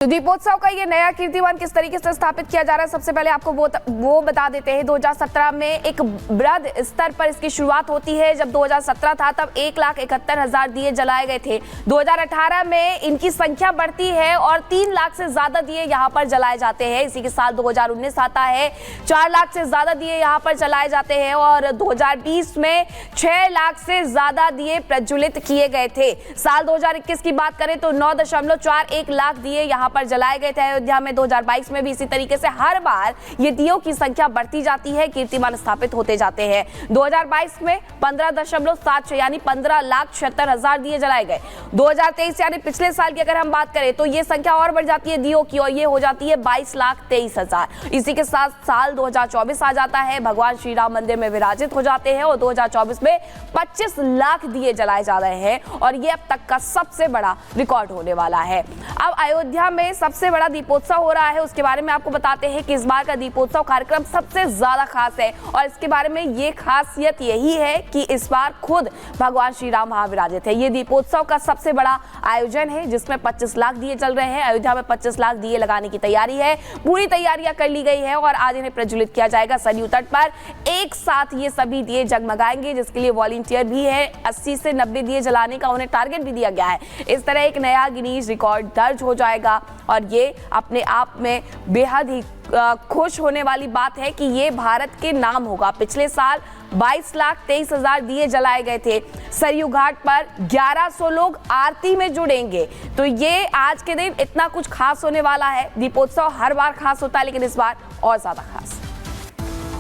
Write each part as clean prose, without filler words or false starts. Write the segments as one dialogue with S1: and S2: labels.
S1: तो दीपोत्सव का ये नया कीर्तिमान किस तरीके से स्थापित किया जा रहा है, सबसे पहले आपको वो बता देते हैं। 2017 में एक बृहद स्तर पर इसकी शुरुआत होती है। जब 2017 था तब 1,71,000 दिए जलाए गए थे। 2018 में इनकी संख्या बढ़ती है और 3 लाख से ज्यादा दिए यहाँ पर जलाए जाते हैं। इसी के साथ 2019 आता है, 4 लाख से ज्यादा दिए यहाँ पर जलाए जाते हैं और 2020 में 6 लाख से ज्यादा दिए प्रज्वलित किए गए थे। साल 2021 की बात करें तो 9.41 लाख दिए यहाँ पर जलाए गए थे अयोध्या में। 2022 में भी इसी तरीके से हर बार ये दियों की संख्या बढ़ती जाती है, कीर्तिमान स्थापित होते जाते हैं। 2022 में 15.76 यानी 15,76,000 दिए जलाए गए। 2023 यानी पिछले साल की अगर हम बात करें तो ये संख्या और बढ़ जाती है दियों की और ये हो जाती है 22,23,000। इसी के साथ साल 2024 आ जाता है, भगवान श्री राम मंदिर में विराजित हो जाते हैं और 2024 में 25 लाख दिए जलाए जा रहे हैं और ये अब तक का सबसे बड़ा रिकॉर्ड होने वाला है। अब अयोध्या में सबसे बड़ा दीपोत्सव हो रहा है, उसके बारे में आपको बताते हैं कि इस बार का दीपोत्सव कार्यक्रम सबसे ज्यादा खास है और इसके बारे में ये खासियत यही है कि इस बार खुद भगवान श्री राम महाविराजित है। ये दीपोत्सव का सबसे बड़ा आयोजन है जिसमें 25 लाख दिए चल रहे हैं। अयोध्या में 25 लाख दिए लगाने की तैयारी है, पूरी तैयारियां कर ली गई है और आज इन्हें प्रज्वलित किया जाएगा। सरयू तट पर एक साथ ये सभी दिए जगमगाएंगे जिसके लिए वॉलंटियर भी है। 80 से 90 दिए जलाने का उन्हें टारगेट भी दिया गया है। इस तरह एक नया गिनीज रिकॉर्ड दर्ज हो जाएगा और ये अपने आप में बेहद ही खुश होने वाली बात है कि ये भारत के नाम होगा। पिछले साल 22,23,000 दिए जलाए गए थे। सरयू घाट पर 1100 लोग आरती में जुड़ेंगे, तो ये आज के दिन इतना कुछ खास होने वाला है। दीपोत्सव हर बार खास होता है लेकिन इस बार और ज्यादा खास।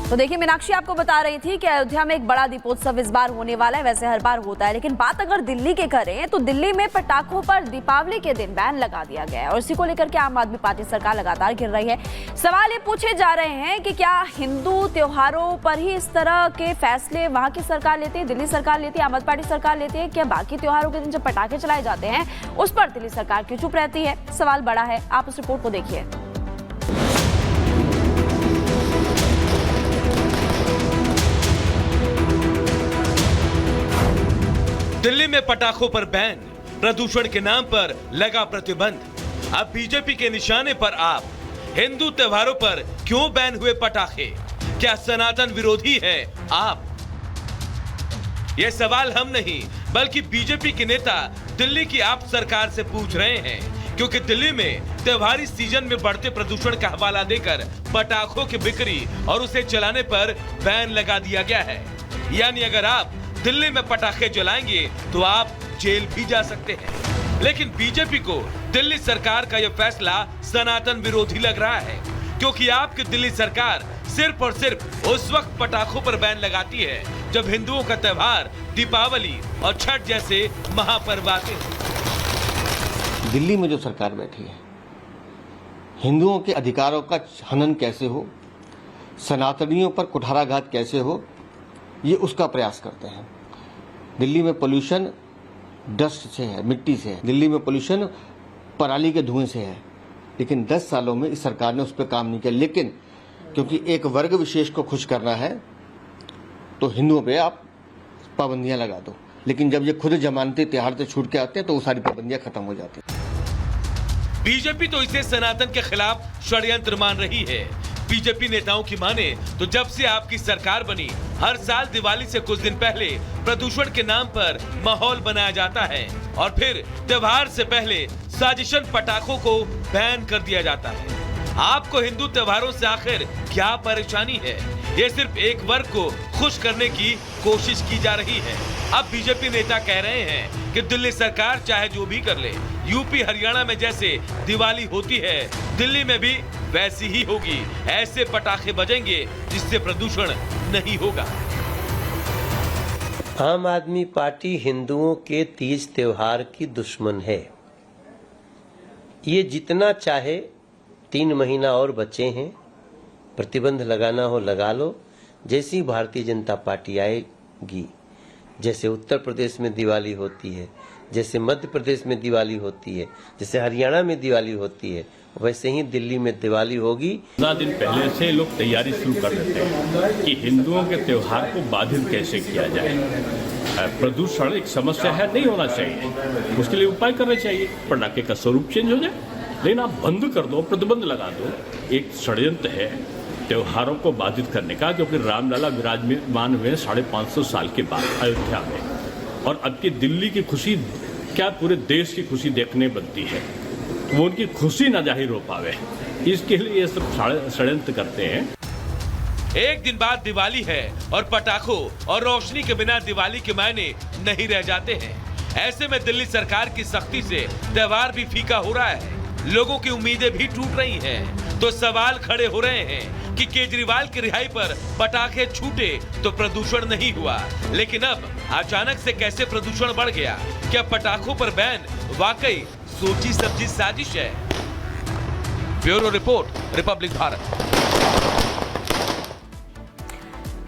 S2: तो देखिए, मीनाक्षी आपको बता रही थी कि अयोध्या में एक बड़ा दीपोत्सव इस बार होने वाला है। वैसे हर बार होता है लेकिन बात अगर दिल्ली के करें तो दिल्ली में पटाखों पर दीपावली के दिन बैन लगा दिया गया है और इसी को लेकर के आम आदमी पार्टी सरकार लगातार घिर रही है। सवाल ये पूछे जा रहे हैं कि क्या हिंदू त्योहारों पर ही इस तरह के फैसले वहां की सरकार लेती है, दिल्ली सरकार लेती है, आम आदमी पार्टी सरकार लेती है? क्या बाकी त्योहारों के दिन जब पटाखे चलाए जाते हैं उस पर दिल्ली सरकार क्यों चुप रहती है? सवाल बड़ा है, आप उस रिपोर्ट को देखिए।
S3: दिल्ली में पटाखों पर बैन, प्रदूषण के नाम पर लगा प्रतिबंध। अब बीजेपी के निशाने पर आप। हिंदू त्योहारों पर क्यों बैन हुए पटाखे? क्या सनातन विरोधी है आप? ये सवाल हम नहीं बल्कि बीजेपी के नेता दिल्ली की आप सरकार से पूछ रहे हैं, क्योंकि दिल्ली में त्योहारी सीजन में बढ़ते प्रदूषण का हवाला देकर पटाखों की बिक्री और उसे चलाने पर बैन लगा दिया गया है। यानी अगर आप दिल्ली में पटाखे जलाएंगे तो आप जेल भी जा सकते हैं। लेकिन बीजेपी को दिल्ली सरकार का यह फैसला सनातन विरोधी लग रहा है, क्योंकि आपकी दिल्ली सरकार सिर्फ और सिर्फ उस वक्त पटाखों पर बैन लगाती है जब हिंदुओं का त्योहार दीपावली और छठ जैसे महापर्व आते हैं।
S4: दिल्ली में जो सरकार बैठी है, हिंदुओं के अधिकारों का हनन कैसे हो, सनातनियों पर कुठाराघात कैसे हो, ये उसका प्रयास करते हैं। दिल्ली में पोल्यूशन डस्ट से है, मिट्टी से है। दिल्ली में पोल्यूशन पराली के धुएं से है। लेकिन 10 सालों में इस सरकार ने उस पर काम नहीं किया। लेकिन क्योंकि एक वर्ग विशेष को खुश करना है तो हिंदुओं पे आप पाबंदियां लगा दो, लेकिन जब ये खुद जमानती त्योहार से छूट के आते हैं तो वो सारी पाबंदियां खत्म हो जाती हैं।
S3: बीजेपी तो इसे सनातन के खिलाफ षड्यंत्र मान रही है। बीजेपी नेताओं की माने तो जब से आपकी सरकार बनी, हर साल दिवाली से कुछ दिन पहले प्रदूषण के नाम पर माहौल बनाया जाता है और फिर त्योहार से पहले साजिशन पटाखों को बैन कर दिया जाता है। आपको हिंदू त्योहारों से आखिर क्या परेशानी है? ये सिर्फ एक वर्ग को खुश करने की कोशिश की जा रही है। अब बीजेपी नेता कह रहे हैं कि दिल्ली सरकार चाहे जो भी कर ले, यूपी हरियाणा में जैसे दिवाली होती है दिल्ली में भी वैसी ही होगी। ऐसे पटाखे बजेंगे जिससे प्रदूषण नहीं होगा।
S5: आम आदमी पार्टी हिंदुओं के तीज त्योहार की दुश्मन है। ये जितना चाहे 3 महीना और बचे हैं, प्रतिबंध लगाना हो लगा लो। जैसी भारतीय जनता पार्टी आएगी, जैसे उत्तर प्रदेश में दिवाली होती है, जैसे मध्य प्रदेश में दिवाली होती है, जैसे हरियाणा में दिवाली होती है, वैसे ही दिल्ली में दिवाली होगी।
S6: 15 दिन पहले से लोग तैयारी शुरू कर देते हैं कि हिंदुओं के त्योहार को बाधित कैसे किया जाए। प्रदूषण एक समस्या है, नहीं होना चाहिए, उसके लिए उपाय करने चाहिए। पटाखे का स्वरूप चेंज हो जाए, लेकिन आप बंद कर दो, प्रतिबंध लगा दो। एक षड्यंत्र है त्योहारों को बाधित करने का, क्योंकि रामलला विराजमान हुए 550 साल के बाद अयोध्या में, और अब की दिल्ली की खुशी क्या पूरे देश की खुशी देखने बनती है, वो उनकी खुशी ना जाहिर हो पावे, इसके लिए ये सब षड्यंत्र करते हैं।
S3: एक दिन बाद दिवाली है और पटाखों और रोशनी के बिना दिवाली के मायने नहीं रह जाते हैं। ऐसे में दिल्ली सरकार की सख्ती से त्योहार भी फीका हो रहा है, लोगों की उम्मीदें भी टूट रही हैं। तो सवाल खड़े हो रहे हैं कि केजरीवाल की रिहाई पर पटाखे छूटे तो प्रदूषण नहीं हुआ, लेकिन अब अचानक से कैसे प्रदूषण बढ़ गया? क्या पटाखों पर बैन वाकई सोची समझी साजिश है? Bureau report, Republic Bharat.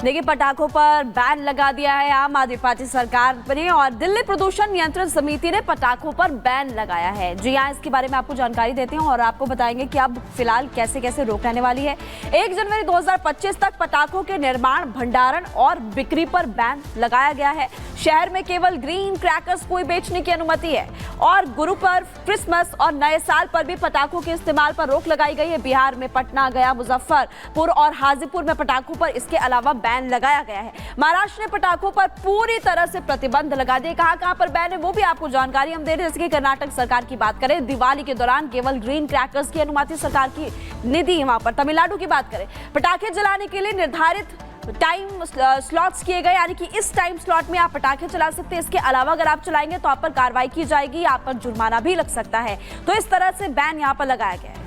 S2: देखिए, पटाखों पर बैन लगा दिया है आम आदमी पार्टी सरकार ने, और दिल्ली प्रदूषण नियंत्रण समिति ने पटाखों पर बैन लगाया है। जी हाँ, इसके बारे में आपको जानकारी देते हैं और आपको बताएंगे कि अब फिलहाल कैसे कैसे रोक रहने वाली है। 1 जनवरी 2025 तक पटाखों के निर्माण, भंडारण और बिक्री पर बैन लगाया गया है। शहर में केवल ग्रीन क्रैकर्स को ही बेचने की अनुमति है और गुरु पर्व, क्रिसमस और नए साल पर भी पटाखों के इस्तेमाल पर रोक लगाई गई है। बिहार में पटना, गया, मुजफ्फरपुर और हाजीपुर में पटाखों पर इसके अलावा बैन लगाया गया है। महाराष्ट्र ने पटाखों पर पूरी तरह से प्रतिबंध लगा दिए। कहां पर बैन है वो भी आपको जानकारी हम दे रहे हैं। जैसे कि कर्नाटक सरकार की बात करें, दिवाली के दौरान केवल ग्रीन क्रैकर्स की अनुमति सरकार की ने दी है वहां पर। तमिलनाडु की बात करें, पटाखे जलाने के लिए निर्धारित टाइम स्लॉट्स किए गए, यानी कि इस टाइम स्लॉट में आप पटाखे चला सकते हैं। इसके अलावा अगर आप चलाएंगे तो आप पर कार्रवाई की जाएगी, आप पर जुर्माना भी लग सकता है। तो इस तरह से बैन यहां पर लगाया गया है।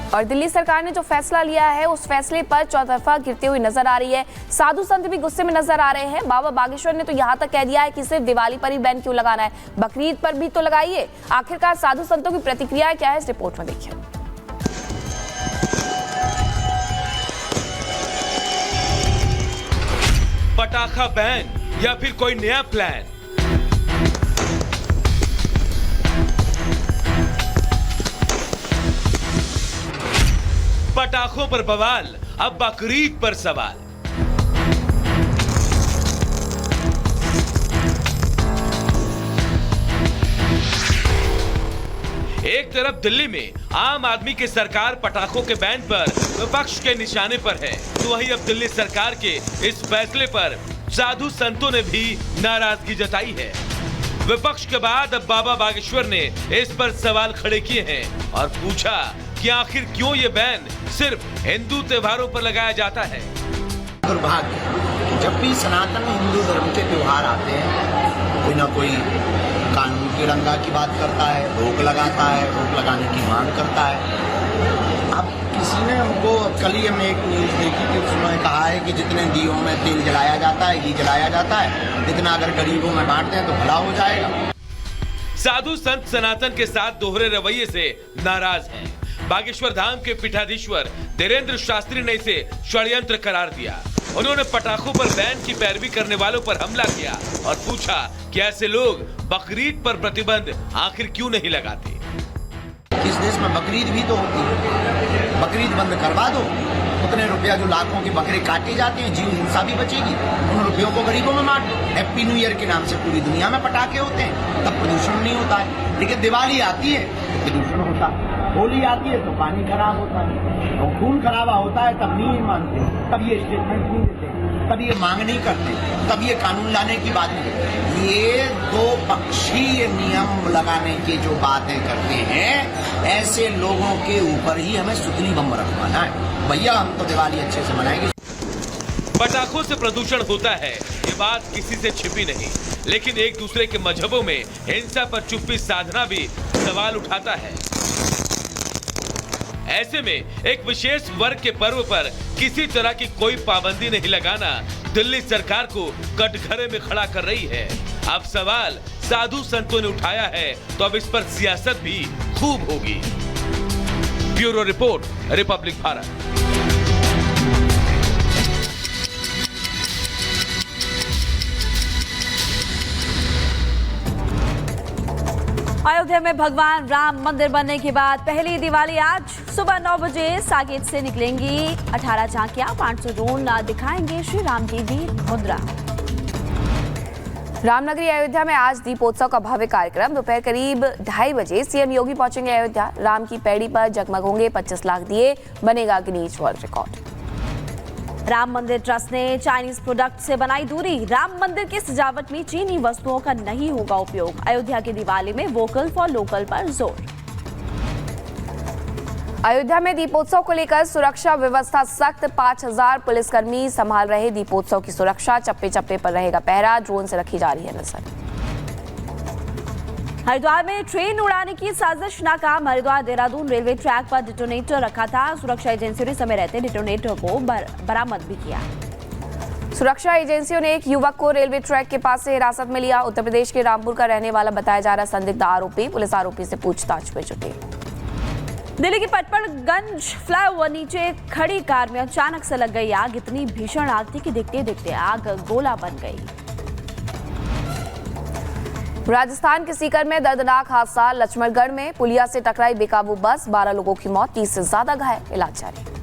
S1: और दिल्ली सरकार ने जो फैसला लिया है उस फैसले पर चौतरफा गिरते हुए नजर आ रही है। साधु संत भी गुस्से में नजर आ रहे हैं। बाबा बागेश्वर ने तो यहां तक कह दिया है कि सिर्फ दिवाली पर ही बैन क्यों लगाना है, बकरीद पर भी तो लगाइए। आखिरकार साधु संतों की प्रतिक्रिया क्या है, इस रिपोर्ट में देखिए।
S3: पटाखा बैन या फिर कोई नया प्लान? पटाखों पर बवाल, अब बकरीद पर सवाल। एक तरफ दिल्ली में आम आदमी की सरकार पटाखों के बैन पर विपक्ष के निशाने पर है, तो वहीं अब दिल्ली सरकार के इस फैसले पर साधु संतों ने भी नाराजगी जताई है। विपक्ष के बाद अब बाबा बागेश्वर ने इस पर सवाल खड़े किए हैं और पूछा कि आखिर क्यों ये बैन सिर्फ हिंदू त्योहारों पर लगाया जाता है।
S7: दुर्भाग्य, जब भी सनातन हिंदू धर्म के त्योहार आते हैं, कोई ना कोई कानून की रंगा की बात करता है, रोक लगाता है, रोक लगाने की मांग करता है। अब किसी ने हमको, कल ही हमने एक न्यूज देखी कि उसमें कहा है कि जितने दियों में तेल जलाया जाता है, घी जलाया जाता है, जितना अगर गरीबों में बांट दें तो भला हो जाएगा।
S3: साधु संत सनातन के साथ दोहरे रवैये से नाराज हैं। बागेश्वर धाम के पीठाधीश्वर धीरेन्द्र शास्त्री ने इसे षड्यंत्र करार दिया। उन्होंने पटाखों पर बैन की पैरवी करने वालों पर हमला किया और पूछा कि ऐसे लोग बकरीद पर प्रतिबंध आखिर क्यों नहीं लगाते।
S7: इस देश में बकरीद भी तो होती है, बकरीद बंद करवा दो, उतने रुपया जो लाखों के बकरे काटे जाते हैं, जीव हिंसा भी बचेगी, उन रुपयों को गरीबों में बांट दो। हैप्पी न्यू ईयर के नाम से पूरी दुनिया में पटाखे होते हैं, तब प्रदूषण नहीं होता है। लेकिन दिवाली आती है तो प्रदूषण होता है, होली आती है तो पानी खराब होता है, और खून खराबा होता है तब नहीं मानते, तब ये स्टेटमेंट नहीं देते, तब ये मांग नहीं करते, तब ये कानून लाने की बात नहीं करते। ये दो पक्षीय नियम लगाने की जो बातें करते हैं, ऐसे लोगों के ऊपर ही हमें सुतली बम रखवाना है। भैया हम तो दिवाली अच्छे से मनाएंगे।
S3: पटाखों से प्रदूषण होता है, ये बात किसी से छिपी नहीं, लेकिन एक दूसरे के मजहबों में हिंसा पर चुप्पी साधना भी सवाल उठाता है। ऐसे में एक विशेष वर्ग के पर्व पर किसी तरह की कोई पाबंदी नहीं लगाना दिल्ली सरकार को कटघरे में खड़ा कर रही है। अब सवाल साधु संतों ने उठाया है, तो अब इस पर सियासत भी खूब होगी। Bureau report, Republic Bharat.
S2: Ayodhya में भगवान राम मंदिर बनने के बाद पहली दिवाली आज सुबह 9 बजे साकेत से निकलेंगी 18 झांकियां, 500 ड्रोन दिखाएंगे श्री राम की वीर मुद्रा।
S1: रामनगरी अयोध्या में आज दीपोत्सव का भव्य कार्यक्रम। दोपहर करीब 2:30 बजे सीएम योगी पहुंचेंगे अयोध्या। राम की पैड़ी पर जगमग होंगे 25 लाख दिए, बनेगा गिनीज वर्ल्ड रिकॉर्ड।
S2: राम मंदिर ट्रस्ट ने चाइनीज प्रोडक्ट से बनाई दूरी। राम मंदिर की सजावट में चीनी वस्तुओं का नहीं होगा उपयोग। अयोध्या की दिवाली में वोकल फॉर लोकल पर जोर।
S1: अयोध्या में दीपोत्सव को लेकर सुरक्षा व्यवस्था सख्त। 5000 पुलिसकर्मी संभाल रहे दीपोत्सव की सुरक्षा। चप्पे चप्पे पर रहेगा पहरा। ड्रोन से रखी जा रही है नजर।
S2: हरिद्वार में ट्रेन उड़ाने की साजिश नाकाम। हरिद्वार देहरादून रेलवे ट्रैक पर डिटोनेटर रखा था। सुरक्षा एजेंसियों ने समय रहते डिटोनेटर को बरामद भी किया।
S1: सुरक्षा एजेंसियों ने एक युवक को रेलवे ट्रैक के पास से हिरासत में लिया। उत्तर प्रदेश के रामपुर का रहने वाला बताया जा रहा संदिग्ध आरोपी। पुलिस आरोपी से पूछताछ में जुटी।
S2: दिल्ली की पटपड़गंज फ्लाईओवर नीचे खड़ी कार में अचानक से लग गई आग। इतनी भीषण आग थी कि देखते देखते आग गोला बन गई।
S1: राजस्थान के सीकर में दर्दनाक हादसा। लक्ष्मणगढ़ में पुलिया से टकराई बेकाबू बस। 12 लोगों की मौत, 30 से ज्यादा घायल। इलाज जारी।